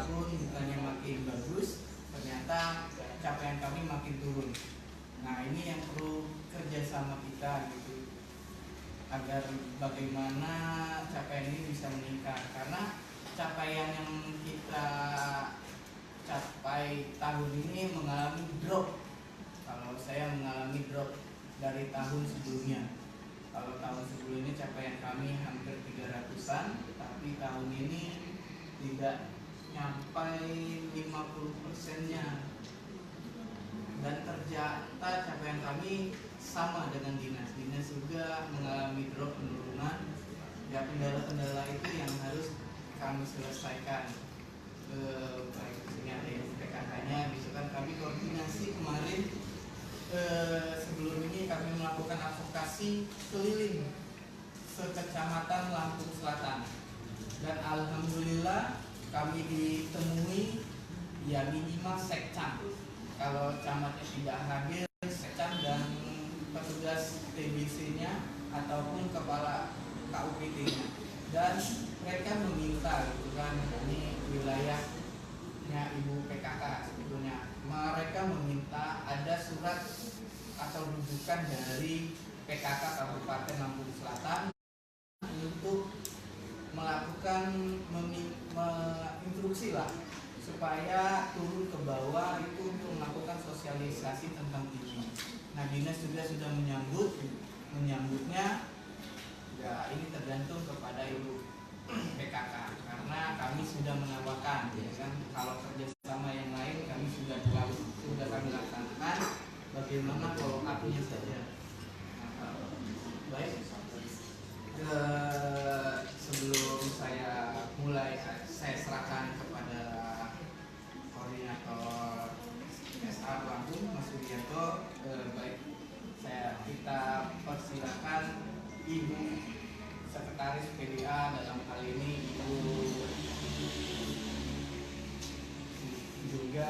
tahun bukannya makin bagus, ternyata capaian kami makin turun. Nah, ini yang perlu kerjasama kita gitu, agar bagaimana capaian ini bisa meningkat. Karena capaian yang kita capai tahun ini mengalami drop. Kalau saya mengalami drop dari tahun sebelumnya. Kalau tahun sebelumnya capaian kami hampir 300-an, tapi tahun ini tidak nyampai 50%-nya. Dan ternyata capaian kami sama dengan dinas. Dinas juga mengalami drop, penurunan. Ya, kendala-kendala itu yang harus kami selesaikan. Baik ini ada yang PKK-nya, misalkan kami koordinasi kemarin. Sebelum ini kami melakukan advokasi keliling sekecamatan Lampung Selatan, dan alhamdulillah kami ditemui ya minimal sekcam. Kalau camatnya tidak hadir, sekcam dan petugas TBC-nya ataupun kepala KUPT-nya, dan mereka meminta gitu kan, ini wilayahnya Ibu PKK sebetulnya. Mereka meminta ada surat atau rujukan dari PKK Kabupaten Lampung Selatan untuk melakukan instruksi lah, supaya turun ke bawah itu untuk melakukan sosialisasi tentang ini. Nah, dinas juga sudah menyambutnya. Ya, ini tergantung kepada Ibu PKK, karena kami sudah menawarkan, ya kan, kalau kerjasama yang lain kami sudah kami laksanakan. Bagaimana follow up-nya saja. Baik, sebelum saya mulai, saya serahkan kepada koordinator SR Lampung, Mas Widianto. Baik, kita persilakan Ibu Sekretaris PDA, dalam hal ini Ibu juga